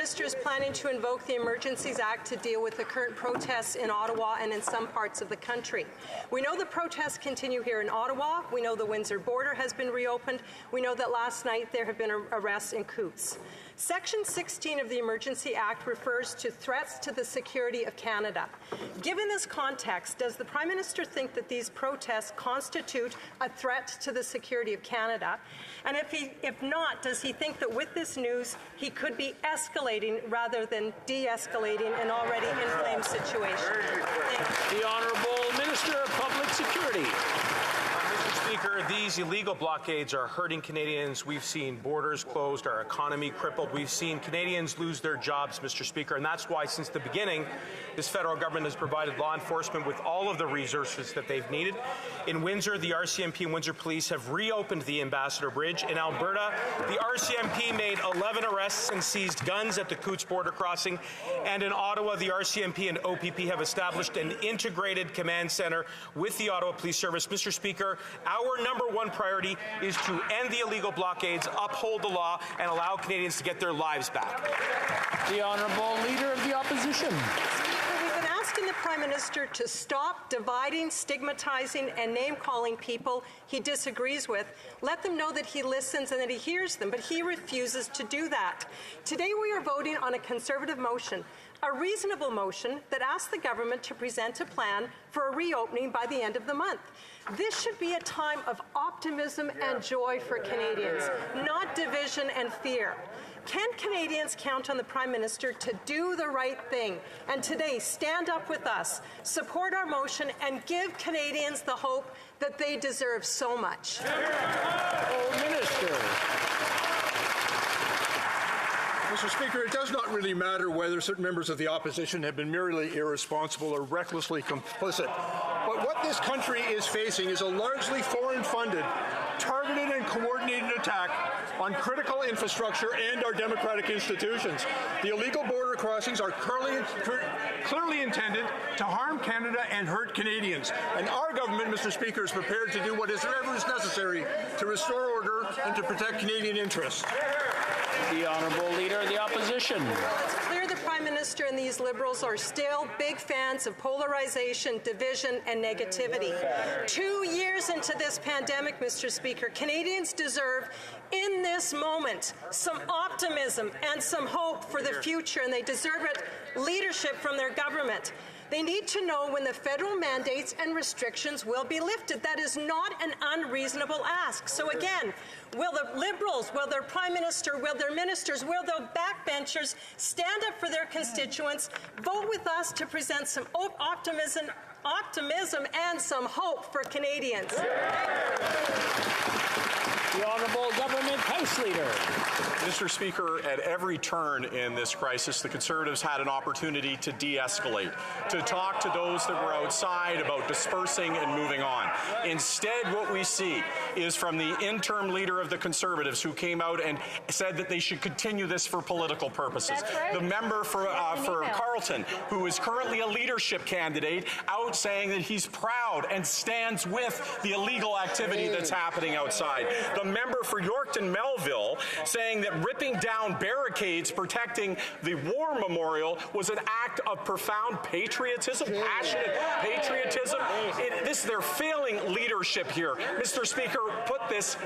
Minister is planning to invoke the Emergencies Act to deal with the current protests in Ottawa and in some parts of the country. We know the protests continue here in Ottawa. We know the Windsor border has been reopened. We know that last night there have been arrests in Coutts. Section 16 of the Emergency Act refers to threats to the security of Canada. Given this context, does the Prime Minister think that these protests constitute a threat to the security of Canada? And if not, does he think that with this news, he could be escalating rather than de-escalating an already inflamed situation? The Honourable Minister of Public Security. Mr. Speaker, these illegal blockades are hurting Canadians. We've seen borders closed, our economy crippled. We've seen Canadians lose their jobs, Mr. Speaker, and that's why since the beginning, this federal government has provided law enforcement with all of the resources that they've needed. In Windsor, the RCMP and Windsor Police have reopened the Ambassador Bridge. In Alberta, the RCMP made 11 arrests and seized guns at the Coutts border crossing. And in Ottawa, the RCMP and OPP have established an integrated command centre with the Ottawa Police Service. Mr. Speaker, our #1 priority is to end the illegal blockades, uphold the law, and allow Canadians to get their lives back. The Honourable Leader of the Opposition. We've been asking the Prime Minister to stop dividing, stigmatizing, and name-calling people he disagrees with. Let them know that he listens and that he hears them, but he refuses to do that. Today we are voting on a Conservative motion, a reasonable motion that asks the government to present a plan for a reopening by the end of the month. This should be a time of optimism and joy for Canadians, not division and fear. Can Canadians count on the Prime Minister to do the right thing and today stand up with us, support our motion, and give Canadians the hope that they deserve so much? Minister. Mr. Speaker, it does not really matter whether certain members of the opposition have been merely irresponsible or recklessly complicit. But what this country is facing is a largely foreign-funded, targeted and coordinated attack on critical infrastructure and our democratic institutions. The illegal border crossings are clearly intended to harm Canada and hurt Canadians. And our government, Mr. Speaker, is prepared to do whatever is necessary to restore order and to protect Canadian interests. The Honourable Leader of the Opposition. It's clear the Prime Minister and these Liberals are still big fans of polarization, division, and negativity. 2 years into this pandemic, Mr. Speaker, Canadians deserve, in this moment, some optimism and some hope for the future, and they deserve it leadership from their government. They need to know when the federal mandates and restrictions will be lifted. That is not an unreasonable ask. So again, will the Liberals, will their Prime Minister, will their ministers, will the backbenchers stand up for their constituents, vote with us to present some optimism and some hope for Canadians? The Honourable Government House Leader. Mr. Speaker, at every turn in this crisis, the Conservatives had an opportunity to de-escalate, to talk to those that were outside about dispersing and moving on. Instead, what we see is from the interim leader of the Conservatives who came out and said that they should continue this for political purposes. Right. The member for Carleton, who is currently a leadership candidate, out saying that he's proud and stands with the illegal activity that's happening outside. The member for Yorkton Melville saying that ripping down barricades protecting the war memorial was an act of profound patriotism, passionate patriotism. They're failing leadership here. Mr. Speaker, put this...